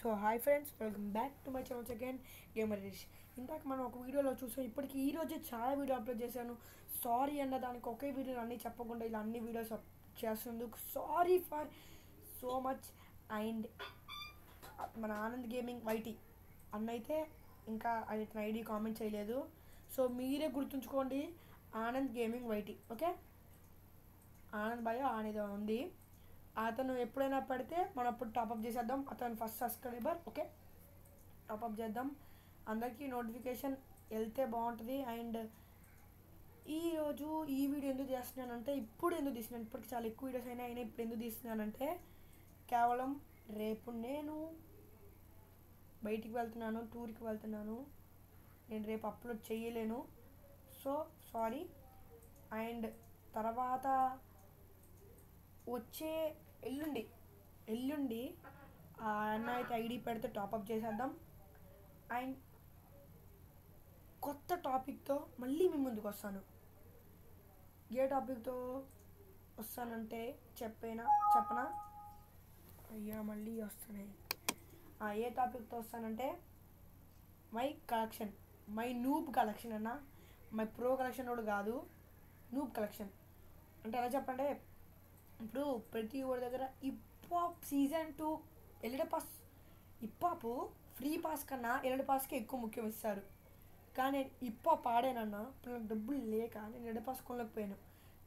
So hi friends, welcome back to my channel again gamer Rish. ఇందాక మనం ఒక వీడియోలో చూసాం. ఇప్పటికి ఈరోజే చాలా వీడియో అప్లోడ్ చేశాను. సారీ అన్న దానికి ఒకే వీడియోలో అన్నీ చెప్పకుండా ఇలా అన్ని వీడియోస్ చేస్తున్నందుకు sorry for so much. And మన ఆనంద్ గేమింగ్ వైటీ అన్న అయితే ఇంకా అతని ఐడి కామెంట్ చేయలేదు. సో మీరే గుర్తుంచుకోండి, Anand gaming YT. Okay, Anand భయ అనేది ఉంది. అతను ఎప్పుడైనా పడితే మనం అప్పుడు టాప్అప్ చేసేద్దాం. అతను ఫస్ట్ సబ్స్క్రైబర్. ఓకే, టాప్అప్ చేద్దాం. అందరికీ నోటిఫికేషన్ వెళ్తే బాగుంటుంది. అండ్ ఈరోజు ఈ వీడియో ఎందుకు చేస్తున్నానంటే, ఇప్పుడు ఎందుకు తీస్తున్నాను, ఇప్పటికి చాలా ఎక్కువ వీడియోస్ అయినా ఇప్పుడు ఎందుకు తీస్తున్నానంటే, కేవలం రేపు నేను బయటికి వెళ్తున్నాను, టూర్కి వెళ్తున్నాను. నేను రేపు అప్లోడ్ చేయలేను, సో సారీ. అండ్ తర్వాత వచ్చే ఎల్లుండి ఆ అన్న అయితే ఐడి పెడితే టాప్అప్ చేసేద్దాం. అండ్ కొత్త టాపిక్తో మళ్ళీ మీ ముందుకు వస్తాను. ఏ టాపిక్తో వస్తానంటే చెప్పనా? అయ్యా మళ్ళీ వస్తున్నాయి. ఏ టాపిక్తో వస్తానంటే మై నూబ్ కలెక్షన్ అన్న. మై ప్రో కలెక్షన్ కూడా కాదు, నూబ్ కలెక్షన్. అంటే ఎలా చెప్పంటే, ఇప్పుడు ప్రతి ఒక్కరి దగ్గర hiphop season 2 LED pass, hiphop free pass కన్నా ఎల్ఈడి పాస్కి ఎక్కువ ముఖ్యం ఇస్తారు. కానీ నేను హిప్హాప్ ఆడానన్నా, ఇప్పుడు నాకు డబ్బులు లేక నేను ఎల్ఈడి పాస్ కొనలేకపోయాను.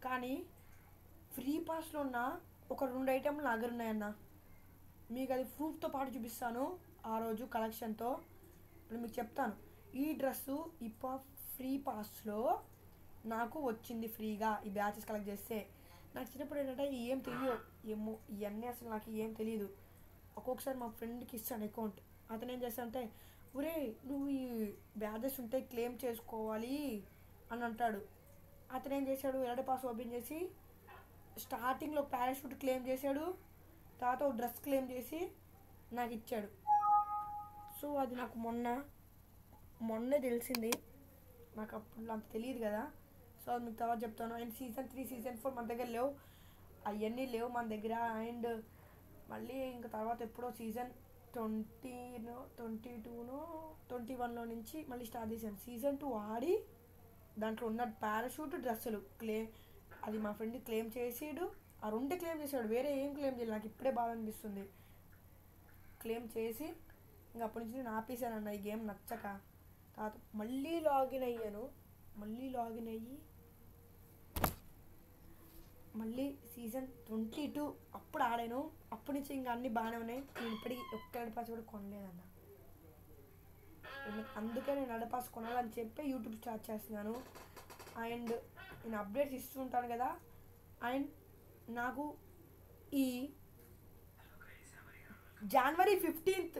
కానీ ఫ్రీ పాస్లో ఉన్న ఒక 2 ఐటెంలు నా దగ్గర ఉన్నాయన్న. మీకు అది ప్రూఫ్తో పాటు చూపిస్తాను ఆ రోజు కలెక్షన్తో. ఇప్పుడు మీకు చెప్తాను. ఈ డ్రెస్సు హిప్హాప్ ఫ్రీ పాస్లో నాకు వచ్చింది ఫ్రీగా, ఈ బ్యాచెస్ కలెక్ట్ చేస్తే. నాకు చిన్నప్పుడు ఏంటంటే ఏం తెలియదు, ఏమో ఇవన్నీ అసలు నాకు ఏం తెలియదు. ఒక్కొక్కసారి మా ఫ్రెండ్కి ఇస్తాను అకౌంట్. అతను ఏం చేస్తానంటే, ఒరే నువ్వు ఈ బ్యాచెస్ ఉంటే క్లెయిమ్ చేసుకోవాలి అని అంటాడు. అతను ఏం చేశాడు, ఎల్ఈడి పాస్ ఓపెన్ చేసి స్టార్టింగ్లో పారాషూట్ క్లెయిమ్ చేశాడు, తర్వాత ఒక డ్రెస్ క్లెయిమ్ చేసి నాకు ఇచ్చాడు. సో అది నాకు మొన్నే తెలిసింది. నాకు అప్పుడు అంత తెలియదు కదా. సో అది మీకు తర్వాత చెప్తాను. అండ్ సీజన్ 3 సీజన్ 4 మన దగ్గర లేవు, అవన్నీ లేవు మన దగ్గర. అండ్ మళ్ళీ ఇంకా తర్వాత ఎప్పుడో సీజన్ 21లో నుంచి మళ్ళీ స్టార్ట్ చేశాను. సీజన్ 2 ఆడి దాంట్లో ఉన్న పారాషూట్ డ్రెస్సులు అది మా ఫ్రెండ్ క్లెయిమ్ చేసాడు. ఆ 2 క్లెయిమ్ చేశాడు, వేరే ఏం క్లెయిమ్ చేయలేదు. నాకు ఇప్పుడే బాగా అనిపిస్తుంది. క్లెయిమ్ చేసి ఇంకా అప్పటి నుంచి నేను ఆపేసానన్న ఈ గేమ్ నచ్చక. తర్వాత మళ్ళీ లాగిన్ అయ్యి మళ్ళీ సీజన్ 22 అప్పుడు ఆడాను. అప్పటి నుంచి ఇంకా అన్నీ బాగానే ఉన్నాయి. నేను ఇప్పటికీ ఒక్క ఎల్ఈడి పాస్ కూడా కొనలేదన్న. అందుకే నేను ఎల్ఈడి పాస్ కొనాలని చెప్పి యూట్యూబ్ స్టార్ట్ చేస్తున్నాను. అండ్ నేను అప్డేట్స్ ఇస్తూ ఉంటాను కదా. అండ్ నాకు ఈ జనవరి 15th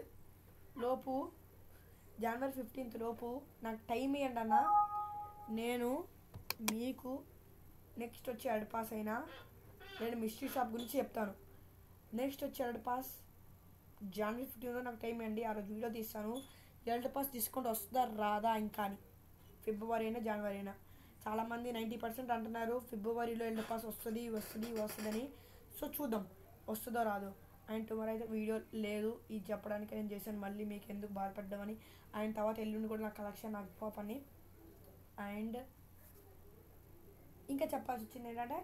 లోపు నాకు టైం ఇవ్వండి అన్న. నేను మీకు నెక్స్ట్ వచ్చే ఎల్ఈడి పాస్ అయినా నేను మిస్టరీ షాప్ గురించి చెప్తాను. నెక్స్ట్ వచ్చే ఎల్ఈడి పాస్ జనవరి 15th నాకు టైం ఇవ్వండి. ఆ రోజు వీడియో తీస్తాను. ఎల్ఈడి పాస్ డిస్కౌంట్ వస్తుందా రాదా ఇంకా అని. ఫిబ్రవరి అయినా జనవరి అయినా. చాలామంది 90% అంటున్నారు ఫిబ్రవరిలో ఎల్ఈడి పాస్ వస్తుందని. సో చూద్దాం వస్తుందో రాదో. అండ్ టుమారో అయితే వీడియో లేదు, ఇది చెప్పడానికి నేను చేశాను, మళ్ళీ మీకు ఎందుకు బాధపడ్డామని. అండ్ తర్వాత ఎల్లుండి కూడా నా కలెక్షన్ నాకు పాప్ అని. అండ్ ఇంకా చెప్పాల్సి వచ్చింది ఏంటంటే,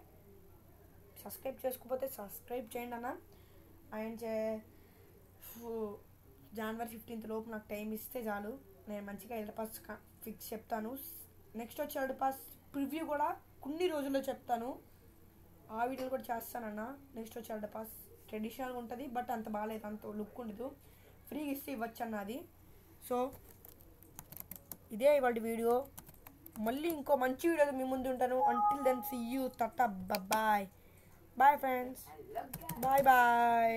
సబ్స్క్రైబ్ చేసుకోకపోతే సబ్స్క్రైబ్ చేయండి అన్న. అండ్ జనవరి 15th లోపు నాకు టైం ఇస్తే చాలు, నేను మంచిగా ఎల్ఈడి పాస్ ఫిక్స్ చెప్తాను. నెక్స్ట్ వచ్చే ఎల్ఈడి పాస్ ప్రివ్యూ కూడా కొన్ని రోజుల్లో చెప్తాను. ఆ వీడియోలు కూడా చేస్తానన్న. నెక్స్ట్ వచ్చే ఎల్ఈడి పాస్ ట్రెడిషనల్గా ఉంటుంది, బట్ అంత బాగాలేదు, అంత లుక్ ఉండదు. ఫ్రీగా ఇస్తే ఇవ్వచ్చు అన్న అది. సో ఇదే ఇవాళ వీడియో. మళ్ళీ ఇంకో మంచి వీడియో మీ ముందు ఉంటాను. Until then see you. Tata, bye friends, bye.